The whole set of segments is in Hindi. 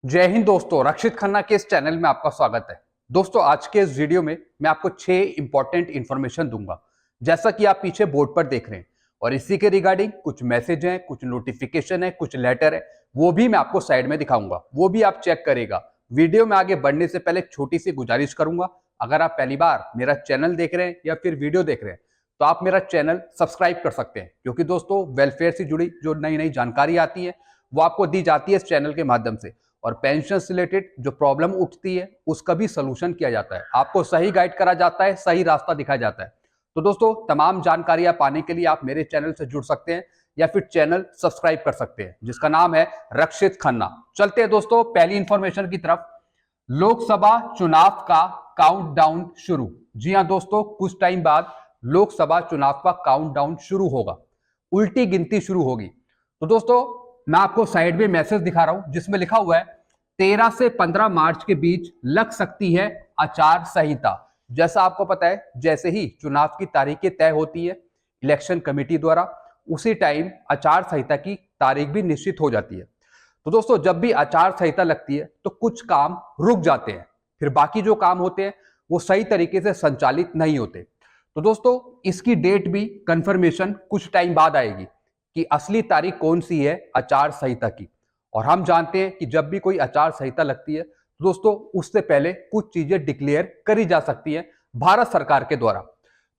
जय हिंद दोस्तों, रक्षित खन्ना के इस चैनल में आपका स्वागत है। दोस्तों, आज के इस वीडियो में मैं आपको 6 इंपॉर्टेंट इंफॉर्मेशन दूंगा, जैसा कि आप पीछे बोर्ड पर देख रहे हैं। और इसी के रिगार्डिंग कुछ मैसेज हैं, कुछ नोटिफिकेशन है, कुछ लेटर है, वो भी मैं आपको साइड में दिखाऊंगा, वो भी आप चेक करेगा। वीडियो में आगे बढ़ने से पहले एक छोटी सी गुजारिश करूंगा, अगर आप पहली बार मेरा चैनल देख रहे हैं या फिर वीडियो देख रहे हैं तो आप मेरा चैनल सब्सक्राइब कर सकते हैं, क्योंकि दोस्तों वेलफेयर से जुड़ी जो नई नई जानकारी आती है वो आपको दी जाती है इस चैनल के माध्यम से। और पेंशन से रिलेटेड जो प्रॉब्लम उठती है उसका भी सलूशन किया जाता है, आपको सही गाइड करा जाता है, सही रास्ता दिखाया जाता है। तो दोस्तों, तमाम जानकारियां पाने के लिए आप मेरे चैनल से जुड़ सकते हैं या फिर चैनल सब्सक्राइब कर सकते हैं, जिसका नाम है रक्षित खन्ना। चलते हैं दोस्तों पहली इंफॉर्मेशन की तरफ। लोकसभा चुनाव का काउंटडाउन शुरू। जी हां दोस्तों, कुछ टाइम बाद लोकसभा चुनाव का काउंटडाउन शुरू होगा, उल्टी गिनती शुरू होगी। तो दोस्तों, मैं आपको साइड में मैसेज दिखा रहा हूं जिसमें लिखा हुआ है 13 से 15 मार्च के बीच लग सकती है आचार संहिता। जैसा आपको पता है, जैसे ही चुनाव की तारीखें तय होती है इलेक्शन कमेटी द्वारा, उसी टाइम आचार संहिता की तारीख भी निश्चित हो जाती है। तो दोस्तों, जब भी आचार संहिता लगती है तो कुछ काम रुक जाते हैं, फिर बाकी जो काम होते हैं वो सही तरीके से संचालित नहीं होते। तो दोस्तों, इसकी डेट भी कंफर्मेशन कुछ टाइम बाद आएगी कि असली तारीख कौन सी है आचार संहिता की। और हम जानते हैं कि जब भी कोई आचार संहिता लगती है तो दोस्तों उससे पहले कुछ चीजें डिक्लेयर करी जा सकती है भारत सरकार के द्वारा।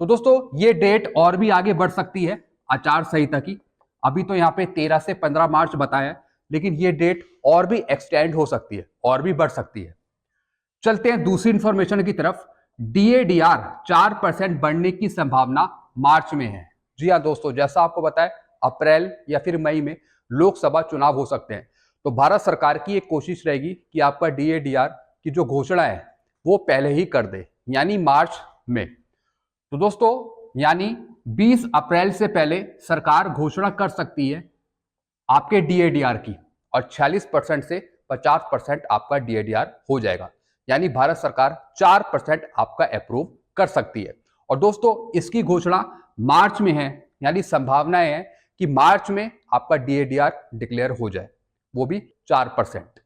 तो दोस्तों, ये डेट और भी आगे बढ़ सकती है आचार संहिता की। अभी तो यहाँ पे 13 से 15 मार्च बताया है, लेकिन ये डेट और भी एक्सटेंड हो सकती है, और भी बढ़ सकती है। चलते हैं दूसरी इंफॉर्मेशन की तरफ। डीएडीआर 4% बढ़ने की संभावना मार्च में है। जी हाँ दोस्तों, जैसा आपको बताया अप्रैल या फिर मई में लोकसभा चुनाव हो सकते हैं, तो भारत सरकार की एक कोशिश रहेगी कि आपका डीएडीआर की जो घोषणा है वो पहले ही कर दे, यानी मार्च में। तो दोस्तों, यानी 20 अप्रैल से पहले सरकार घोषणा कर सकती है आपके डीएडीआर की, और 46% से 50% आपका डीएडीआर हो जाएगा, यानी भारत सरकार 4% आपका अप्रूव कर सकती है। और दोस्तों, इसकी घोषणा मार्च में है, यानी संभावनाएं हैं कि मार्च में आपका डीएडीआर डिक्लेयर हो जाए, वो भी 4%।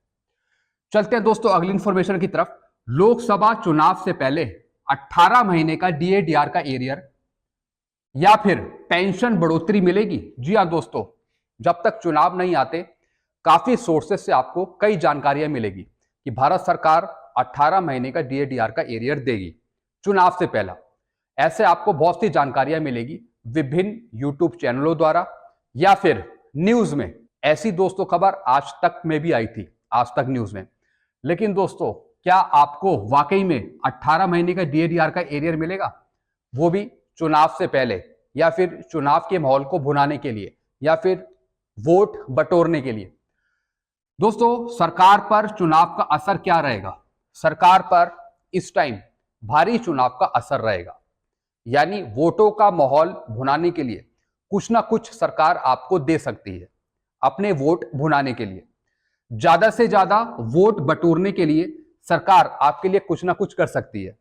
चलते हैं दोस्तों अगली इंफॉर्मेशन की तरफ। लोकसभा चुनाव से पहले 18 महीने का डीएडीआर का एरियर या फिर पेंशन बढ़ोतरी मिलेगी। जी हाँ दोस्तों, जब तक चुनाव नहीं आते काफी सोर्सेस से आपको कई जानकारियां मिलेगी कि भारत सरकार 18 महीने का डीएडीआर का एरियर देगी चुनाव से पहला। ऐसे आपको बहुत सी जानकारियां मिलेगी विभिन्न यूट्यूब चैनलों द्वारा या फिर न्यूज में। ऐसी दोस्तों खबर आज तक में भी आई थी, आज तक न्यूज में। लेकिन दोस्तों, क्या आपको वाकई में 18 महीने का डीएडीआर का एरियर मिलेगा, वो भी चुनाव से पहले, या फिर चुनाव के माहौल को भुनाने के लिए, या फिर वोट बटोरने के लिए? दोस्तों, सरकार पर चुनाव का असर क्या रहेगा? सरकार पर इस टाइम भारी चुनाव का असर रहेगा, यानी वोटों का माहौल भुनाने के लिए कुछ ना कुछ सरकार आपको दे सकती है अपने वोट भुनाने के लिए। ज्यादा से ज्यादा वोट बटोरने के लिए सरकार आपके लिए कुछ ना कुछ कर सकती है।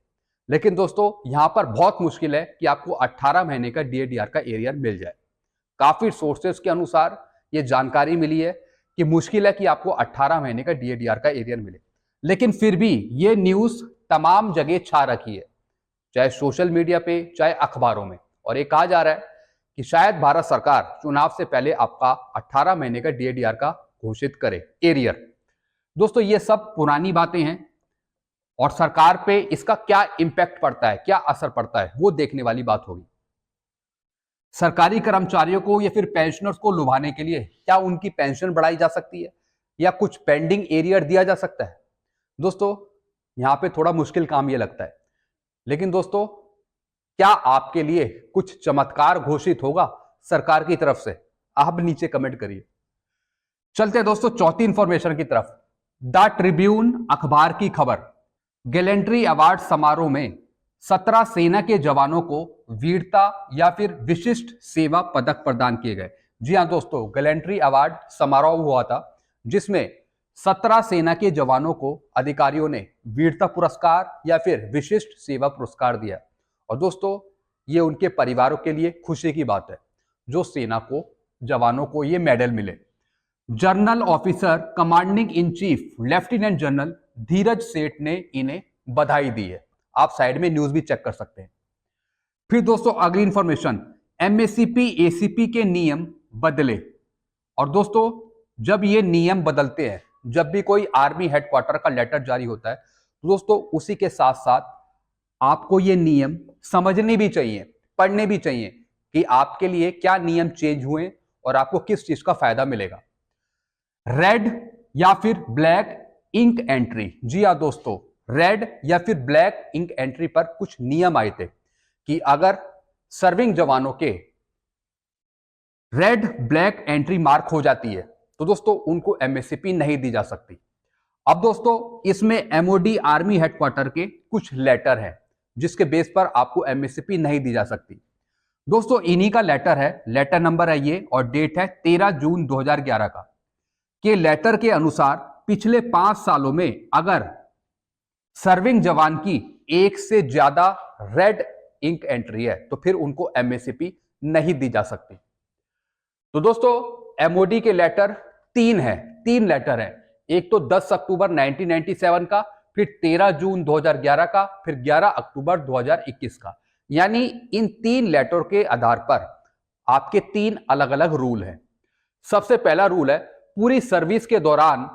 लेकिन दोस्तों, यहां पर बहुत मुश्किल है कि आपको 18 महीने का डीएडीआर का एरियर मिल जाए। काफी सोर्सेस के अनुसार ये जानकारी मिली है कि मुश्किल है कि आपको 18 महीने का डीएडीआर का एरियर मिले। लेकिन फिर भी ये न्यूज तमाम जगह छा रखी है, चाहे सोशल मीडिया पे, चाहे अखबारों में। और ये कहा जा रहा है कि शायद भारत सरकार चुनाव से पहले आपका 18 महीने का डीएडीआर का घोषित करे एरियर। दोस्तों, ये सब पुरानी बातें हैं, और सरकार पे इसका क्या इंपैक्ट पड़ता है, क्या असर पड़ता है, वो देखने वाली बात होगी। सरकारी कर्मचारियों को या फिर पेंशनर्स को लुभाने के लिए क्या उनकी पेंशन बढ़ाई जा सकती है, या कुछ पेंडिंग एरियर दिया जा सकता है? दोस्तों, यहां पे थोड़ा मुश्किल काम ये लगता है, लेकिन दोस्तों, क्या आपके लिए कुछ चमत्कार घोषित होगा सरकार की तरफ से? आप नीचे कमेंट करिए। चलते हैं दोस्तों चौथी इंफॉर्मेशन की तरफ। द ट्रिब्यून अखबार की खबर, गैलेंट्री अवार्ड समारोह में 17 सेना के जवानों को वीरता या फिर विशिष्ट सेवा पदक प्रदान किए गए। जी हां दोस्तों, गैलेंट्री अवार्ड समारोह हुआ था जिसमें 17 सेना के जवानों को अधिकारियों ने वीरता पुरस्कार या फिर विशिष्ट सेवा पुरस्कार दिया। और दोस्तों, ये उनके परिवारों के लिए खुशी की बात है जो सेना को, जवानों को ये मेडल मिले। General officer commanding in chief lieutenant general Dheeraj Seth ने इन्हें बधाई दी है। आप साइड में न्यूज भी चेक कर सकते हैं। फिर दोस्तों अगली इंफॉर्मेशन, एमएससीपी एसीपी के नियम बदले। और दोस्तों जब ये नियम बदलते हैं, जब भी कोई आर्मी हेडक्वार्टर का लेटर जारी होता है, तो दोस्तों उसी के साथ साथ आपको ये नियम समझने भी चाहिए, पढ़ने भी चाहिए कि आपके लिए क्या नियम चेंज हुए और आपको किस चीज का फायदा मिलेगा। रेड या फिर ब्लैक इंक एंट्री, जी हाँ दोस्तों, रेड या फिर ब्लैक इंक एंट्री पर कुछ नियम आए थे कि अगर सर्विंग जवानों के रेड ब्लैक एंट्री मार्क हो जाती है तो दोस्तों उनको एमएससीपी नहीं दी जा सकती। अब दोस्तों इसमें एमओडी आर्मी हेडक्वार्टर के कुछ लेटर हैं जिसके बेस पर आपको एमएससीपी नहीं दी जा सकती। दोस्तों इन्हीं का लेटर है, लेटर नंबर है ये और डेट है 13 जून 2011 का। के लेटर के अनुसार पिछले 5 सालों में अगर सर्विंग जवान की एक से ज्यादा रेड इंक एंट्री है तो फिर उनको एमएससीपी नहीं दी जा सकती। तो दोस्तों एमओडी के लेटर 3 लेटर हैं। एक तो 10 अक्टूबर 1997 का, फिर 13 जून 2011 का, फिर 11 अक्टूबर 2021 का। यानी इन 3 लेटर के आधार पर आपके 3 अलग अलग रूल हैं। सबसे पहला रूल है पूरी सर्विस के दौरान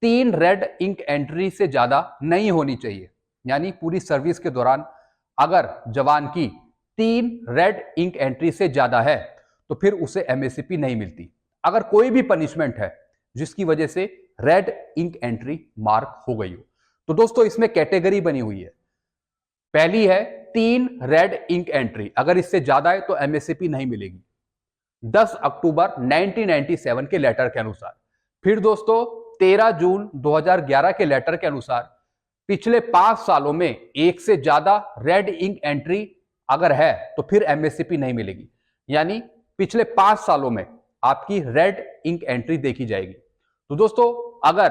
3 रेड इंक एंट्री से ज्यादा नहीं होनी चाहिए। यानी पूरी सर्विस के दौरान अगर जवान की 3 रेड इंक एंट्री से ज्यादा है तो फिर उसे एमएससीपी नहीं मिलती। अगर कोई भी पनिशमेंट है जिसकी वजह से रेड इंक एंट्री मार्क हो गई हो तो दोस्तों इसमें कैटेगरी बनी हुई है। पहली है 3 रेड इंक एंट्री, अगर इससे ज्यादा है तो एमएससीपी नहीं मिलेगी 10 अक्टूबर 1997 के लेटर के अनुसार। फिर दोस्तों 13 जून 2011 के लेटर के अनुसार पिछले 5 सालों में एक से ज्यादा रेड इंक एंट्री अगर है तो फिर एमएससीपी नहीं मिलेगी। यानी पिछले 5 सालों में आपकी रेड इंक एंट्री देखी जाएगी। तो दोस्तों अगर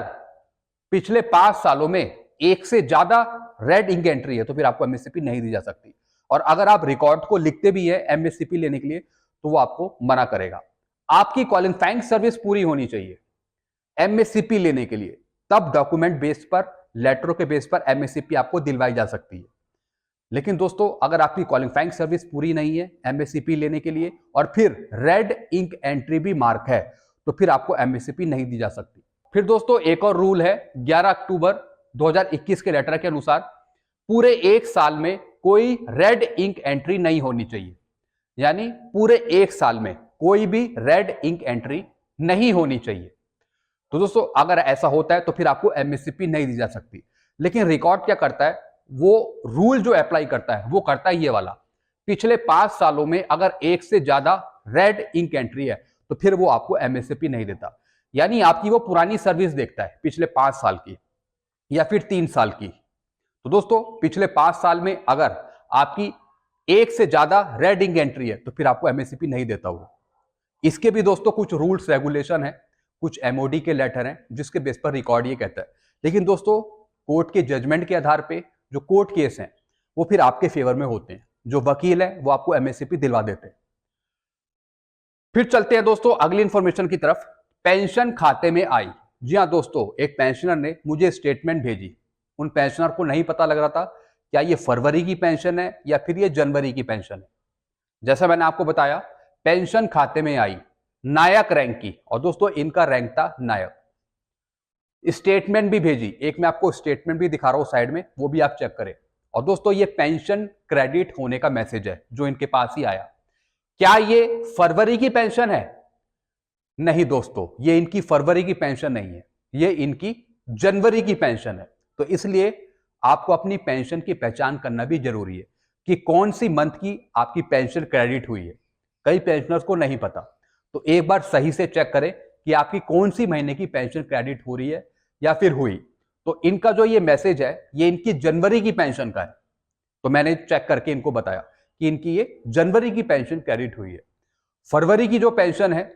पिछले 5 सालों में एक से ज्यादा रेड इंक एंट्री है तो फिर आपको एमएससीपी नहीं दी जा सकती। और अगर आप रिकॉर्ड को लिखते भी है एमएससीपी लेने के लिए तो वो आपको मना करेगा। आपकी क्वालिफाइंग सर्विस पूरी होनी चाहिए एमएससीपी लेने के लिए, तब डॉक्यूमेंट बेस पर, लेटरों के बेस पर एमएससीपी आपको दिलवाई जा सकती है। लेकिन दोस्तों अगर आपकी क्वालिफाइंग सर्विस पूरी नहीं है एमएससीपी लेने के लिए और फिर रेड इंक एंट्री भी मार्क है तो फिर आपको एमएससीपी नहीं दी जा सकती। फिर दोस्तों एक और रूल है 11 अक्टूबर 2021 के लेटर के अनुसार पूरे 1 साल में कोई रेड इंक एंट्री नहीं होनी चाहिए। यानी पूरे 1 साल में कोई भी रेड इंक एंट्री नहीं होनी चाहिए। तो दोस्तों अगर ऐसा होता है तो फिर आपको एमएससीपी नहीं दी जा सकती। लेकिन रिकॉर्ड क्या करता है, वो रूल जो अप्लाई करता है वो करता है ये वाला, पिछले 5 सालों में अगर एक से ज्यादा रेड इंक एंट्री है तो फिर वो आपको एमएससीपी नहीं देता। यानी आपकी वो पुरानी सर्विस देखता है पिछले 5 साल की या फिर 3 साल की। तो दोस्तों पिछले 5 साल में अगर आपकी एक से ज्यादा रेड इंक एंट्री है तो फिर आपको एमएससीपी नहीं देता वो। इसके भी दोस्तों कुछ रूल्स रेगुलेशन है, कुछ एमओडी के लेटर हैं जिसके बेस पर रिकॉर्ड ये कहता है। लेकिन दोस्तों कोर्ट के जजमेंट के आधार पे जो कोर्ट केस हैं वो फिर आपके फेवर में होते हैं। जो वकील है वो आपको एमएससीपी दिलवा देते हैं। फिर चलते हैं दोस्तों अगली इंफॉर्मेशन की तरफ। पेंशन खाते में आई। जी हाँ दोस्तों, एक पेंशनर ने मुझे स्टेटमेंट भेजी। उन पेंशनर को नहीं पता लग रहा था क्या ये फरवरी की पेंशन है या फिर ये जनवरी की पेंशन है। जैसा मैंने आपको बताया पेंशन खाते में आई नायक रैंक की, और दोस्तों इनका रैंक था नायक। स्टेटमेंट भी भेजी, एक मैं आपको स्टेटमेंट भी दिखा रहा हूं साइड में, वो भी आप चेक करें। और दोस्तों ये पेंशन क्रेडिट होने का मैसेज है जो इनके पास ही आया। क्या ये फरवरी की पेंशन है? नहीं दोस्तों, ये इनकी फरवरी की पेंशन नहीं है, ये इनकी जनवरी की पेंशन है। तो इसलिए आपको अपनी पेंशन की पहचान करना भी जरूरी है कि कौन सी मंथ की आपकी पेंशन क्रेडिट हुई है। कई पेंशनर्स को नहीं पता, तो एक बार सही से चेक करें कि आपकी कौन सी महीने की पेंशन क्रेडिट हो रही है या फिर हुई। तो इनका जो ये मैसेज है ये इनकी जनवरी की पेंशन का है। तो मैंने चेक करके इनको बताया कि इनकी ये जनवरी की पेंशन क्रेडिट हुई है। फरवरी की जो पेंशन है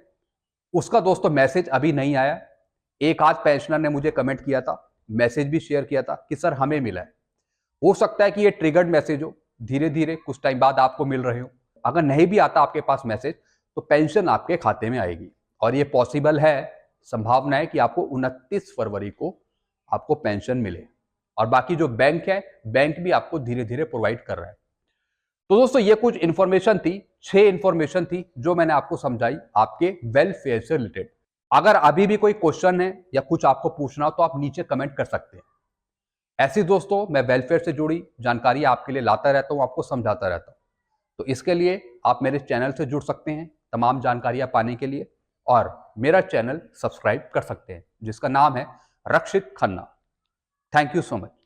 उसका दोस्तों मैसेज अभी नहीं आया। एक आध पेंशनर ने मुझे कमेंट किया था, मैसेज भी शेयर किया था कि सर हमें मिला है। हो सकता है कि ये ट्रिगर्ड मैसेज हो, धीरे धीरे कुछ टाइम बाद आपको मिल रहे हो। अगर नहीं भी आता आपके पास मैसेज तो पेंशन आपके खाते में आएगी। और ये पॉसिबल है संभावना है कि आपको 29 फरवरी को आपको पेंशन मिले। और बाकी जो बैंक है, बैंक भी आपको धीरे धीरे प्रोवाइड कर रहा है। तो दोस्तों ये कुछ इंफॉर्मेशन थी, 6 इंफॉर्मेशन थी जो मैंने आपको समझाई आपके वेलफेयर से रिलेटेड। अगर अभी भी कोई क्वेश्चन है या कुछ आपको पूछना हो तो आप नीचे कमेंट कर सकते हैं। ऐसी दोस्तों मैं वेलफेयर से जुड़ी जानकारी आपके लिए लाता रहता हूं, आपको समझाता रहता हूं। तो इसके लिए आप मेरे चैनल से जुड़ सकते हैं तमाम जानकारियां पाने के लिए, और मेरा चैनल सब्सक्राइब कर सकते हैं जिसका नाम है Rakshit Khanna. Thank you so much.